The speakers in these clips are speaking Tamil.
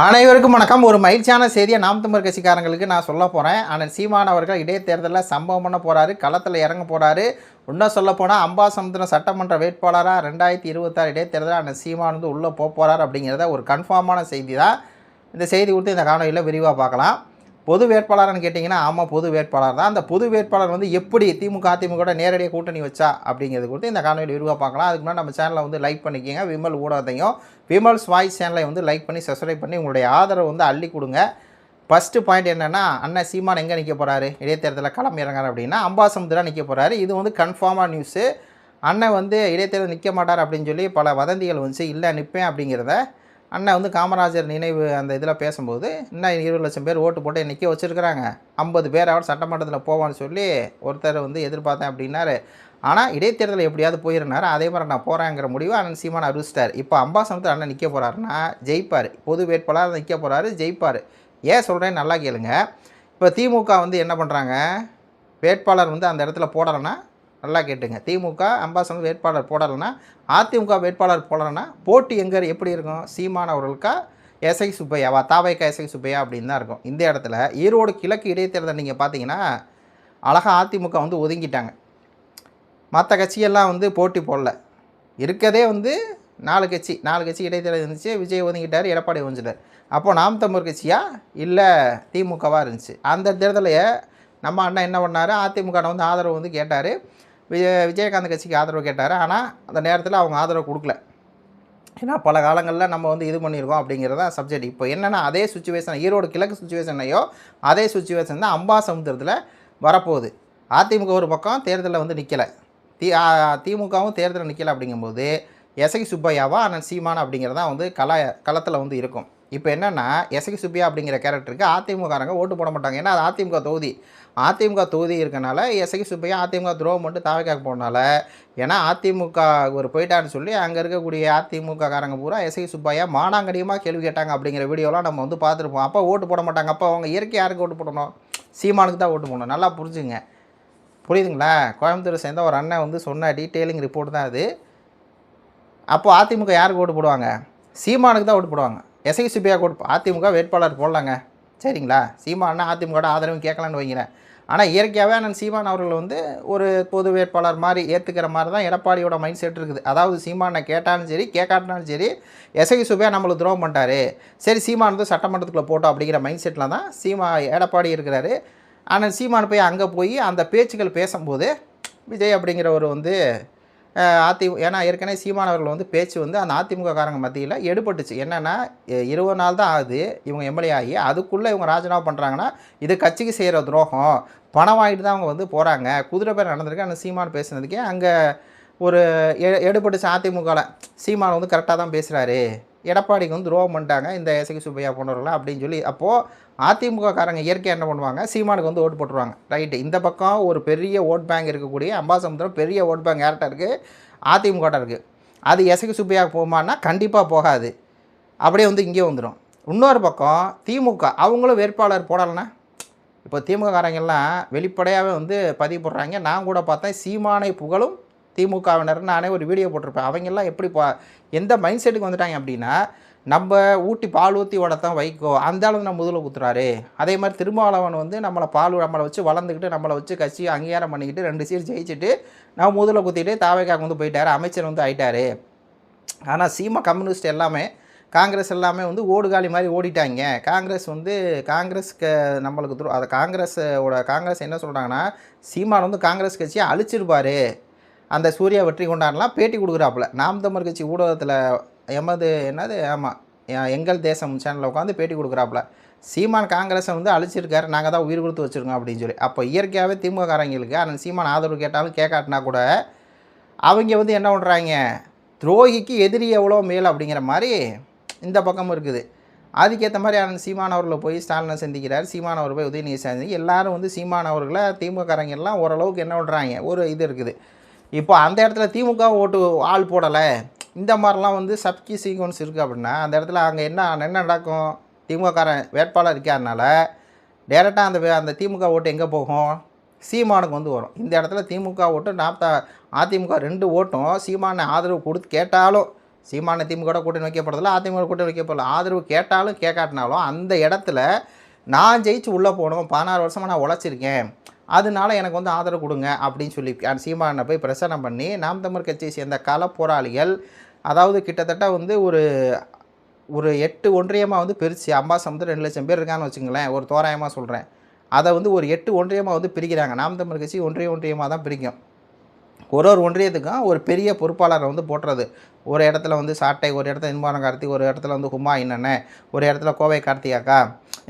அனைவருக்கும் வணக்கம். ஒரு மகிழ்ச்சியான செய்தியை நாம் தமிழர் கட்சிக்காரங்களுக்கு நான் சொல்ல போகிறேன். ஆனால் சீமான் அவர்கள் இடைத்தேர்தலில் சம்பவம் பண்ண போகிறாரு, களத்தில் இறங்க போகிறாரு. இன்னும் சொல்ல போனால் அம்பாசமுத்திரம் சட்டமன்ற வேட்பாளராக 2026 இடைத்தேர்தலில் ஆனால் சீமான் வந்து உள்ளே போகிறார் அப்படிங்கிறத ஒரு கன்ஃபார்மான செய்தி தான். இந்த செய்தி கொடுத்து இந்த காணொலியில் விரிவாக பார்க்கலாம். பொது வேட்பாளர்னு கேட்டிங்கன்னா ஆமாம், பொது வேட்பாளர் தான். அந்த பொது வேட்பாளர் வந்து எப்படி திமுக அதிமுக நேரடியாக கூட்டணி வச்சா அப்படிங்கிறது கொடுத்து இந்த காணொலியில் விரிவாக பார்க்கலாம். அதுக்கு முன்னாடி நம்ம சேனலை வந்து லைக் பண்ணிக்கோங்க. விமல் ஊடகத்தையும் விமல்ஸ் வாய்ஸ் சேனலை வந்து லைக் பண்ணி சப்ஸ்கிரைப் பண்ணி உங்களுடைய ஆதரவை வந்து அள்ளி கொடுங்க. ஃபஸ்ட்டு பாயிண்ட் என்னென்னா, அண்ணன் சீமான் எங்கே நிற்க போகிறாரு, இடைத்தேர்தலில் களம் இறங்குறாரு அப்படின்னா அம்பாசமுத்திரம் நிற்க போகிறாரு. இது வந்து கன்ஃபார்மாக நியூஸு. அண்ணன் வந்து இடைத்தேர்தல் நிற்க மாட்டார் அப்படின்னு சொல்லி பல வதந்திகள் வந்துச்சு. இல்லை நிற்பேன் அப்படிங்கிறத அண்ணன் வந்து காமராஜர் நினைவு அந்த இதில் பேசும்போது இன்னும் 20 லட்சம் பேர் ஓட்டு போட்டு நிற்க வச்சுருக்கிறாங்க, 50 பேர் அவர் சட்டமன்றத்தில் போவான்னு சொல்லி ஒருத்தர் வந்து எதிர்பார்த்தேன் அப்படின்னாரு. ஆனால் இடைத்தேர்தல் எப்படியாவது போயிருந்தார். அதே மாதிரி நான் போகிறேங்கிற முடிவு அண்ணன் சீமான் அறிவிச்சிட்டார். இப்போ அம்பாசமுத்திரம் அண்ணன் நிற்க போகிறாருன்னா ஜெயிப்பார். பொது வேட்பாளர் நிற்க போகிறாரு, ஜெயிப்பார். ஏன் சொல்கிறேன்னு நல்லா கேளுங்க. இப்போ திமுக வந்து என்ன பண்ணுறாங்க, வேட்பாளர் வந்து அந்த இடத்துல போடலைன்னா நல்லா கேட்டுங்க. திமுக அம்பாசமுத்திரம் வேட்பாளர் போடலைன்னா, அதிமுக வேட்பாளர் போடலைன்னா போட்டி எங்கே எப்படி இருக்கும்? சீமான் அவர்களுக்கா எஸ்ஐ சுப்பையாவா, தாவைக்கா எஸ்ஐ சுப்பையா அப்படின்னு தான் இருக்கும். இந்த இடத்துல ஈரோடு கிழக்கு இடைத்தேர்தல் நீங்கள் பார்த்தீங்கன்னா அழகாக அதிமுக வந்து ஒதுங்கிட்டாங்க. மற்ற கட்சியெல்லாம் வந்து போட்டி போடல. இருக்கதே வந்து 4 கட்சி இடைத்தேர்தல் இருந்துச்சு. விஜய் ஒதுங்கிட்டார், எடப்பாடி ஒதுங்கிட்டார். அப்போது நாம் தமிழர் கட்சியா இல்லை திமுகவாக இருந்துச்சு. அந்த தேர்தலையே நம்ம அண்ணன் என்ன பண்ணார், அதிமுக வந்து ஆதரவு வந்து கேட்டார், விஜயகாந்த் கட்சிக்கு ஆதரவு கேட்டார். ஆனால் அந்த நேரத்தில் அவங்க ஆதரவு கொடுக்கல. ஏன்னா பல காலங்களில் நம்ம வந்து இது பண்ணியிருக்கோம் அப்படிங்கிறது தான் சப்ஜெக்ட். இப்போ என்னென்னா அதே சுச்சுவேஷன், ஈரோடு கிழக்கு சுச்சுவேஷனையோ அதே சுச்சுவேஷன் தான் அம்பாசமுத்திரத்தில் வரப்போகுது. அதிமுக ஒரு பக்கம் தேர்தலில் வந்து நிற்கலை, திமுகவும் தேர்தலில் நிற்கலை. அப்படிங்கும்போது எஸ்ஐ சுப்பையாவா அண்ணன் சீமான் அப்படிங்கிறது தான் வந்து களத்தில் வந்து இருக்கும். இப்போ என்னென்னா எஸ்ஐ சுப்பையா அப்படிங்கிற கேரக்டருக்கு அதிமுககாரங்க ஓட்டு போட மாட்டாங்க. ஏன்னா அது அதிமுக தொகுதி இருக்கனால எஸ்ஐ சுப்பையா அதிமுக துரோகம் மட்டும் தாவைக்காக போனால, ஏன்னா அதிமுக ஒரு போயிட்டான்னு சொல்லி அங்கே இருக்கக்கூடிய அதிமுக காரங்க பூரா எஸ்ஐ சுப்பையா மானாங்கடியமாக கேள்வி கேட்டாங்க அப்படிங்கிற வீடியோலாம் நம்ம வந்து பார்த்துருப்போம். அப்போ ஓட்டு போட மாட்டாங்க. அப்போ அவங்க இயற்கை யாருக்கு ஓட்டு போடணும்? சீமானுக்கு தான் ஓட்டு போடணும். நல்லா புரிஞ்சுங்க, புரியுதுங்களா? கோயம்புத்தூரை சேர்ந்த ஒரு அண்ணன் வந்து சொன்ன டீட்டெயிலிங் ரிப்போர்ட் தான் அது. அப்போது அதிமுக யாருக்கு ஓட்டு போடுவாங்க? சீமானுக்கு தான் ஓட்டு போடுவாங்க. எஸ்ஐ சுப்பையா ஓட்டு அதிமுக வேட்பாளர் போடலாங்க, சரிங்களா? சீமானா அதிமுக ஆதரவும் கேட்கலான்னு வைக்கிறேன். ஆனால் இயற்கையாகவே அண்ணன் சீமான் அவர்கள் வந்து ஒரு பொது வேட்பாளர் மாதிரி ஏற்றுக்கிற மாதிரி தான் எடப்பாடியோட மைண்ட் செட் இருக்குது. அதாவது சீமானை கேட்டாலும் சரி கேட்காட்டினாலும் சரி எஸ்ஐ சுப்பையா நம்மளுக்கு துரோகம் பண்ணிட்டாரு, சரி சீமான் வந்து சட்டமன்றத்துக்குள்ளே போட்டோம் அப்படிங்கிற மைண்ட் செட்டில் தான் எடப்பாடி இருக்கிறாரு. ஆனால் சீமான் போய் அங்கே போய் அந்த பேச்சுக்கள் பேசும்போது விஜய் அப்படிங்கிறவர் வந்து ஏன்னா ஏற்கனவே சீமான் அவர்கள் வந்து பேச்சு வந்து அந்த அதிமுக காரங்க மத்தியில் எடுபட்டுச்சு. என்னென்னா 20 நாள் தான் ஆகுது இவங்க எம்எல்ஏ ஆகி, அதுக்குள்ளே இவங்க ராஜினாமா பண்ணுறாங்கன்னா இது கட்சிக்கு செய்கிற துரோகம், பணம் வாங்கிட்டு தான் அவங்க வந்து போகிறாங்க, குதிரை பேர் நடந்திருக்கு. அந்த சீமான் பேசுனதுக்கே அங்கே ஒரு எடுபட்டுச்சு அதிமுகவில். சீமான் வந்து கரெக்டாக தான் பேசுகிறாரு, எடப்பாடிக்கு வந்து துரோகம் பண்ணிட்டாங்க இந்த எஸ்ஐ சுப்பையா போனவர்களாம் அப்படின்னு சொல்லி. அப்போது அதிமுக காரங்க இயற்கையாக என்ன பண்ணுவாங்க, சீமானுக்கு வந்து ஓட்டு போட்டுருவாங்க. ரைட்டு. இந்த பக்கம் ஒரு பெரிய ஓட் பேங்க் இருக்கக்கூடிய அம்பாசமுத்திரம் பெரிய ஓட் பேங்க் யார்கிட்ட இருக்குது? அதிமுகட்ட இருக்குது. அது எஸ்ஐ சுப்பையா போகுமான்னா கண்டிப்பாக போகாது. அப்படியே வந்து இங்கே வந்துடும். இன்னொரு பக்கம் திமுக அவங்களும் வேட்பாளர் போடலைன்னா, இப்போ திமுக காரங்கெல்லாம் வெளிப்படையாகவே வந்து பதிவு போடுறாங்க. நான் கூட பார்த்தேன், சீமானை புகழும் திமுகவினர் நானே ஒரு வீடியோ போட்டிருப்பேன். அவங்கெல்லாம் எப்படி எந்த மைண்ட் செட்டுக்கு வந்துட்டாங்க அப்படின்னா, நம்ம ஊட்டி பால் ஊற்றி வளர்த்தான் வைக்கோ அந்த அளவுக்கு நம்ம முதல்ல ஊற்றுறாரு. அதே மாதிரி திருமாவளவன் வந்து நம்மளை வச்சு வளர்ந்துக்கிட்டு நம்மளை வச்சு கட்சி அங்கீகாரம் பண்ணிக்கிட்டு 2 சீட் ஜெயிச்சுட்டு நம்ம முதல்ல குத்திட்டு தாவைக்காக வந்து போயிட்டார், அமைச்சர் வந்து ஆயிட்டார். ஆனால் கம்யூனிஸ்ட் எல்லாமே காங்கிரஸ் எல்லாமே வந்து ஓடுகாலி மாதிரி ஓடிட்டாங்க. காங்கிரஸ்க்கு நம்மளுக்கு அதை காங்கிரஸ் என்ன சொல்கிறாங்கன்னா, சீமான் வந்து காங்கிரஸ் கட்சியை அழிச்சிருப்பார், அந்த சூர்யா வெற்றி கொண்டாடலாம் பேட்டி கொடுக்குறாப்புல. நாம் தமிழர் கட்சி ஊடகத்தில் எங்கள் தேசம் சேனலில் உட்காந்து பேட்டி கொடுக்குறாப்புல. சீமான் காங்கிரஸை வந்து அழிச்சிருக்காரு, நாங்கள் தான் உயிர் கொடுத்து வச்சுருக்கோம் அப்படின்னு சொல்லி. அப்போ இயற்கையாகவே திமுக காரங்களுக்கு ஆனால் சீமான் ஆதரவு கேட்டாலும் கேட்காட்டினா கூட அவங்க வந்து என்ன பண்ணுறாங்க, துரோகிக்கு எதிரி எவ்வளோ மேல் அப்படிங்கிற மாதிரி இந்த பக்கமும் இருக்குது. அதுக்கேற்ற மாதிரி அண்ணன் சீமான் அவர்களை போய் ஸ்டாலினை சந்திக்கிறார், சீமான் அவர் போய் உதயநிதி சந்திக்கிறார். எல்லோரும் வந்து சீமான் அவர்களை திமுக காரங்கெல்லாம் ஓரளவுக்கு என்ன பண்ணுறாங்க, ஒரு இது இருக்குது. இப்போ அந்த இடத்துல திமுக ஓட்டு ஆள் போடலை, இந்த மாதிரிலாம் வந்து சப்கி சீக்வன்ஸ் இருக்குது அப்படின்னா அந்த இடத்துல அங்கே என்ன நடக்கும்? திமுககாரன் வேட்பாளர் இருக்காதனால டேரெக்டாக அந்த திமுக ஓட்டு எங்கே போகும்? சீமானுக்கு வந்து வரும். இந்த இடத்துல திமுக ஓட்டு அதிமுக 2 ஓட்டும் சீமானை ஆதரவு கொடுத்து கேட்டாலும் சீமானை திமுக கூட்டணி வைக்க போகிறதில்ல, அதிமுக கூட்டணி வைக்க போகிறதில்ல. ஆதரவு கேட்டாலும் கேட்காட்டினாலும் அந்த இடத்துல நான் ஜெயிச்சு உள்ளே போகணும், 16 வருஷமாக நான் உழைச்சிருக்கேன், அதனால எனக்கு வந்து ஆதரவு கொடுங்க அப்படின்னு சொல்லி சீமானை போய் பிரசனம் பண்ணி நாம் தமிழர் கட்சியை சேர்ந்த கள போராளிகள், அதாவது கிட்டத்தட்ட வந்து ஒரு 8 ஒன்றியமாக வந்து பிரித்து அம்பாசமுத்திரம் 2 லட்சம் பேர் இருக்கான்னு வச்சுங்களேன், ஒரு தோராயமாக சொல்கிறேன். அதை வந்து ஒரு 8 ஒன்றியமாக வந்து பிரிக்கிறாங்க. நாம் தமிழர் கட்சி ஒன்றியமாக தான் பிரிக்கும். ஒரு ஒன்றியத்துக்கும் ஒரு பெரிய பொறுப்பாளரை வந்து போட்டுறது. ஒரு இடத்துல வந்து சாட்டை, ஒரு இடத்துல இன்பான கார்த்தி, ஒரு இடத்துல வந்து ஹுமாயூன் அண்ணன், ஒரு இடத்துல கோவை கார்த்திகாக்கா,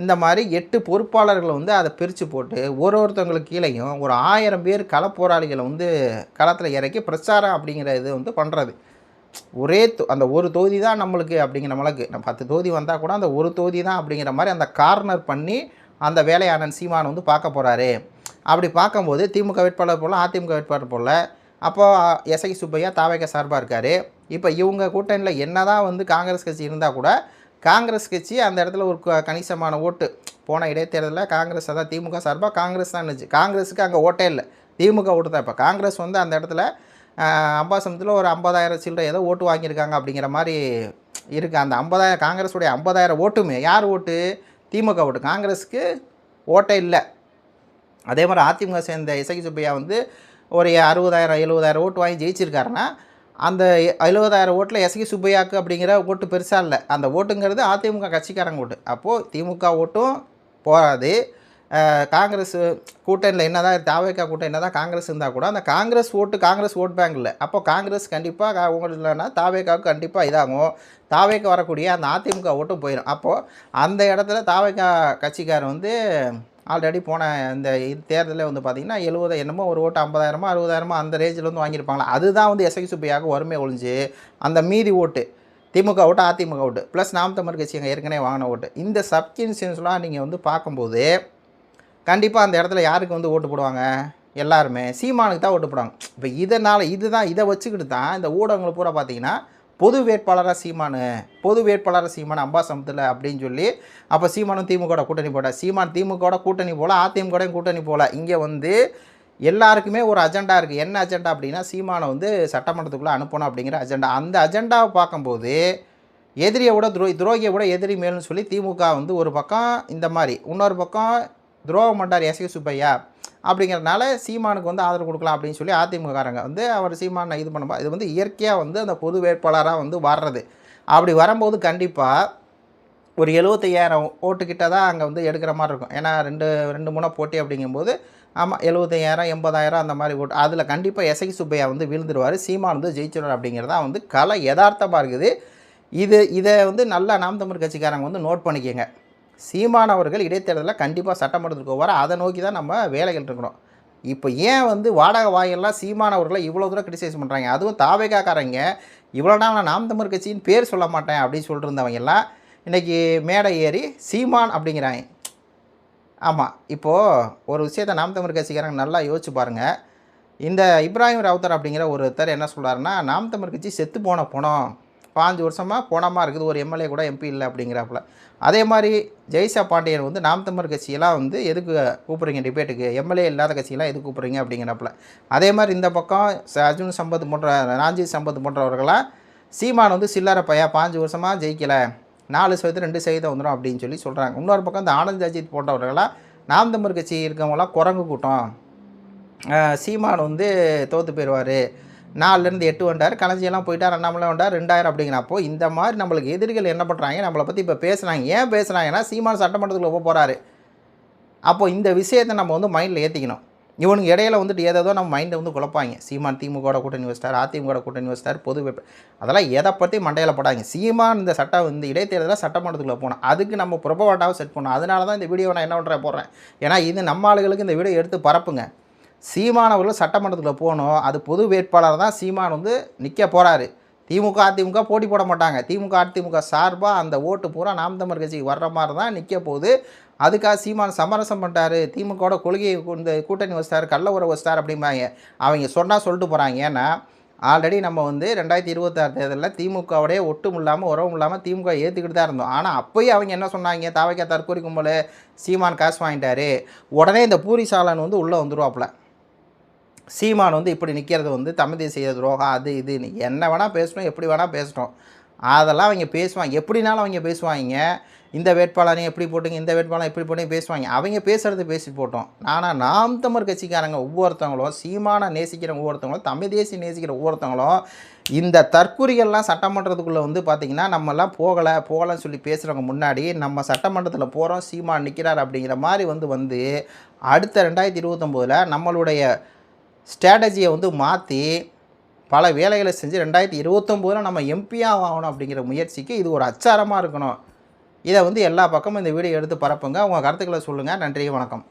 இந்த மாதிரி 8 பொறுப்பாளர்களை வந்து அதை பிரித்து போட்டு ஒருத்தவங்களுக்கு கீழேயும் ஒரு 1000 பேர் களப்போராளிகளை வந்து களத்தில் இறக்கி பிரச்சாரம் அப்படிங்கிற இது வந்து பண்ணுறது. அந்த ஒரு தொகுதி தான் நம்மளுக்கு அப்படிங்கிற மளக்கு, 10 தொகுதி வந்தால் கூட அந்த ஒரு தொகுதி தான் அப்படிங்கிற மாதிரி அந்த கார்னர் பண்ணி அந்த வேலையாளன் சீமான் வந்து பார்க்க போகிறாரு. அப்படி பார்க்கும்போது திமுக வேட்பாளர் போல், அதிமுக வேட்பாளர் போல், அப்போது எஸ்ஐ சுப்பையா தாவேக சார்பாக இருக்கார். இப்போ இவங்க கூட்டணியில் என்ன தான் வந்து காங்கிரஸ் கட்சி இருந்தால் கூட காங்கிரஸ் கட்சி அந்த இடத்துல ஒரு கணிசமான ஓட்டு போன இடைத்தேர்தலில் காங்கிரஸ், அதான் திமுக சார்பாக காங்கிரஸ் தான் இருந்துச்சு. காங்கிரஸுக்கு அங்கே ஓட்டே இல்லை, திமுக ஓட்டு தான். இப்போ காங்கிரஸ் வந்து அந்த இடத்துல அம்பாசமத்தில் ஒரு 50,000 சில்லறை ஏதோ ஓட்டு வாங்கியிருக்காங்க அப்படிங்கிற மாதிரி இருக்குது. அந்த 50,000 காங்கிரஸுடைய 50,000 ஓட்டுமே யார் ஓட்டு? திமுக ஓட்டு. காங்கிரஸுக்கு ஓட்டே இல்லை. அதே மாதிரி அதிமுக சேர்ந்த எஸ்ஐ சுப்பையா வந்து ஒரு 60,000 70,000 ஓட்டு வாங்கி ஜெயிச்சிருக்காருன்னா, அந்த 70,000 ஓட்டில் எஸ்ஐ சுப்பையாவுக்கு அப்படிங்கிற ஓட்டு பெருசாக இல்லை. அந்த ஓட்டுங்கிறது அதிமுக கட்சிக்காரங்க ஓட்டு. அப்போது திமுக ஓட்டும் போகாது. காங்கிரஸ் கூட்டணியில் என்ன தான் தாவேகா கூட்டணி என்ன தான் காங்கிரஸ் இருந்தால் கூட அந்த காங்கிரஸ் ஓட் பேங்க் இல்லை. அப்போ காங்கிரஸ் கண்டிப்பாக உங்களுக்கு இல்லைன்னா தாவேகாவுக்கு கண்டிப்பாக இதாகும். தாவேக்கா வரக்கூடிய அந்த அதிமுக ஓட்டும் போயிடும். அப்போது அந்த இடத்துல தாவேகா கட்சிக்காரர் வந்து ஆல்ரெடி போன இந்த தேர்தலில் வந்து பார்த்திங்கன்னா 70 என்னமோ ஒரு ஓட்டு 50,000 60,000 அந்த ரேஞ்சில் வந்து வாங்கியிருப்பாங்களா. அதுதான் வந்து எஸ்ஐ சுப்பையாக வறுமை ஒழிஞ்சு அந்த மீதி ஓட்டு திமுக ஓட்டு, அதிமுக ஓட்டு ப்ளஸ் நாம் தமிழர் கட்சி அங்கே ஏற்கனவே வாங்கின ஓட்டு, இந்த சப்கின்சன்ஸ்லாம் நீங்கள் வந்து பார்க்கும்போது கண்டிப்பாக அந்த இடத்துல யாருக்கு வந்து ஓட்டு போடுவாங்க? எல்லாருமே சீமானுக்கு தான் ஓட்டு போடுவாங்க. இப்போ இதை வச்சுக்கிட்டு தான் இந்த ஊடகங்களை பூரா பார்த்திங்கன்னா பொது வேட்பாளராக சீமான் அம்பாசமுத்திரத்தில் அப்படின்னு சொல்லி, அப்போ சீமானும் திமுக கூட்டணி போட்டால், சீமான் திமுக கூட்டணி போல், அதிமுக கூட்டணி போல். இங்கே வந்து எல்லாருக்குமே ஒரு அஜெண்டா இருக்குது. என்ன அஜெண்டா அப்படின்னா, சீமானை வந்து சட்டமன்றத்துக்குள்ளே அனுப்பணும் அப்படிங்கிற அஜெண்டா. அந்த அஜெண்டாவை பார்க்கும்போது எதிரியை விட துரோகியை விட எதிரி மேல்னு சொல்லி திமுக வந்து ஒரு பக்கம் இந்த மாதிரி, இன்னொரு பக்கம் துரோகம் பண்ணார் எஸ்ஐ சுப்பையா அப்படிங்கிறதுனால சீமானுக்கு வந்து ஆதரவு கொடுக்கலாம் அப்படின்னு சொல்லி அதிமுககாரங்க வந்து அவர் சீமானை இது பண்ணும்போது இது வந்து இயற்கையாக வந்து அந்த பொது வேட்பாளராக வந்து வர்றது. அப்படி வரும்போது கண்டிப்பாக ஒரு 75,000 ஓட்டுக்கிட்ட தான் அங்கே வந்து எடுக்கிற மாதிரி இருக்கும். ஏன்னா ரெண்டு மூணு போட்டி அப்படிங்கும்போது ஆமாம் 75,000 80,000 அந்த மாதிரி ஓட்டு, அதில் கண்டிப்பாக எஸ்ஐ சுப்பையா வந்து விழுந்துருவார், சீமான் வந்து ஜெயிச்சிடுவார் அப்படிங்கிறதா வந்து கலை யதார்த்தமாக இருக்குது. இதை வந்து நல்லா நாம் தமிழர் கட்சிக்காரங்க வந்து நோட் பண்ணிக்கோங்க. சீமான் அவர்கள் இடைத்தேர்தலில் கண்டிப்பாக சட்டமன்றத்துக்கு போவார். அதை நோக்கி தான் நம்ம வேலைகள் இருக்கணும். இப்போ ஏன் வந்து வாடகை வாயெல்லாம் சீமான் அவர்களை இவ்வளோ தூரம் கிரிட்டிசைஸ் பண்ணுறாங்க? அதுவும் தாவேகாக்காரங்க இவ்வளோ நாள் நான் நாம் தமிழர் கட்சின்னு பேர் சொல்ல மாட்டேன் அப்படின்னு சொல்லிட்டு இருந்தவங்க எல்லாம் இன்றைக்கி மேடை ஏறி சீமான் அப்படிங்கிறாங்க. ஆமாம், இப்போது ஒரு விஷயத்தை நாம் தமிழர் கட்சிக்காரங்க நல்லா யோசிச்சு பாருங்கள். இந்த இப்ராஹிம் ராவுத்தர் அப்படிங்கிற ஒருத்தர் என்ன சொல்கிறாருன்னா, நாம் தமிழர் கட்சி செத்து போன பணம் 5 வருஷமாக போனமாக இருக்குது, ஒரு எம்எல்ஏ கூட எம்பி இல்லை அப்படிங்கிறாப்புல. அதே மாதிரி ஜெய்சா பாண்டியன் வந்து நாம் தமிழர் கட்சியெல்லாம் வந்து எதுக்கு கூப்பிட்றீங்க டிபேட்டுக்கு, எம்எல்ஏ இல்லாத கட்சியெல்லாம் எதுக்கு கூப்பிட்றீங்க அப்படிங்கிறாப்புல. அதே மாதிரி இந்த பக்கம் அர்ஜுன் சம்பத் போன்ற ராஞ்சி சம்பத் போன்றவர்களாம் சீமான் வந்து சில்லறை பையா 5 வருஷமாக ஜெயிக்கலை, 4% 2% வந்துடும் அப்படின்னு சொல்லி சொல்கிறாங்க. இன்னொரு பக்கம் இந்த ஆனந்த் அஜித் போன்றவர்களாம் நாம் தமிழர் கட்சி இருக்கவங்களாம் குரங்கு கூட்டம், சீமான் வந்து தோற்று போயிடுவார், 4லேருந்து 8 வந்தார், களஞ்சியெல்லாம் போயிட்டார், அண்ணாமலை வந்தார் 2000 அப்படிங்கிறப்போ இந்த மாதிரி நம்மளுக்கு எதிரிகள் என்ன பண்ணுறாங்க, நம்மளை பற்றி இப்போ பேசுகிறாங்க. ஏன் பேசுகிறாங்கன்னா சீமான் சட்டமன்றத்துக்குள்ள போகிறாரு. அப்போது இந்த விஷயத்தை நம்ம வந்து மைண்டில் ஏற்றிக்கணும். இவனுக்கு இடையில வந்துட்டு ஏதோ நம்ம மைண்டை வந்து குழப்பாங்க. சீமான் திமுக கூட்டணி வச்சிட்டார், அதிமுக கூட்டணி வச்சிட்டார், அதெல்லாம் எதை பற்றி மண்டையில் படாங்க. சீமான் இந்த இடைத்தேர்தலில் சட்டமன்றத்துக்குள்ளே போனோம், அதுக்கு நம்ம புறப்பவாட்டாவை செட் பண்ணோம். அதனால தான் இந்த வீடியோ நான் என்ன பண்ணுறேன் போடுறேன். ஏன்னா இது நம்ம ஆளுகளுக்கு இந்த வீடியோ எடுத்து பரப்புங்க. சீமான் அவர்கள் சட்டமன்றத்தில் போகணும், அது பொது வேட்பாளர் தான் சீமான் வந்து நிற்க போகிறாரு. திமுக அதிமுக போட்டி போட மாட்டாங்க. திமுக அதிமுக சார்பாக அந்த ஓட்டு பூரா நாம் தமிழர் கட்சிக்கு வர்ற மாதிரி தான் நிற்க போகுது. அதுக்காக சீமான் சமரசம் பண்ணிட்டாரு, திமுகவோட கொள்கையை இந்த கூட்டணி வச்சிட்டார், கள்ள உறவு வச்சிட்டார் அப்படிம்பாங்க. அவங்க சொன்னால் சொல்லிட்டு போகிறாங்க. ஏன்னா ஆல்ரெடி நம்ம வந்து 2026 தேர்தலில் திமுகவோடைய ஒட்டும் இல்லாமல் உறவும் இல்லாமல் திமுக ஏற்றுக்கிட்டு தான் இருந்தோம். ஆனால் அப்போயே அவங்க என்ன சொன்னாங்க, தாவைக்கா தற்கொலை கும்பல் சீமான் காசு வாங்கிட்டாரு, உடனே இந்த பூரி சாலன் வந்து உள்ளே வந்துடுவாப்புல. சீமான் வந்து இப்படி நிற்கிறது வந்து தமிழ் தேசிய துரோகம் அது இதுன்னு என்ன வேணால் பேசணும், எப்படி வேணால் பேசணும். அதெல்லாம் அவங்க பேசுவாங்க. எப்படினாலும் அவங்க பேசுவாங்க. இந்த வேட்பாளரையும் எப்படி போட்டுங்க, இந்த வேட்பாளர் எப்படி போட்டுங்க பேசுவாங்க. அவங்க பேசுகிறது பேசி போட்டோம். ஆனால் நாம் தமிழர் கட்சிக்காரங்க ஒவ்வொருத்தவங்களும், சீமானை நேசிக்கிற ஒவ்வொருத்தவங்களும், தமிழ் தேசியம் நேசிக்கிற ஒவ்வொருத்தவங்களும் இந்த தற்குறிகள்லாம் சட்டமன்றத்துக்குள்ளே வந்து பார்த்திங்கன்னா நம்மலாம் போகலைன்னு சொல்லி பேசுகிறவங்க முன்னாடி நம்ம சட்டமன்றத்தில் போகிறோம், சீமான் நிற்கிறார் அப்படிங்கிற மாதிரி வந்து அடுத்த 2029 நம்மளுடைய ஸ்ட்ராட்டஜியை வந்து மாற்றி பல வேலைகளை செஞ்சு 2029 நம்ம எம்பியாக ஆகணும் அப்படிங்கிற முயற்சிக்கு இது ஒரு அச்சாரமாக இருக்கணும். இதை வந்து எல்லா பக்கமும் இந்த வீடியோ எடுத்து பரப்புங்க. உங்கள் கருத்துக்களை சொல்லுங்கள். நன்றி, வணக்கம்.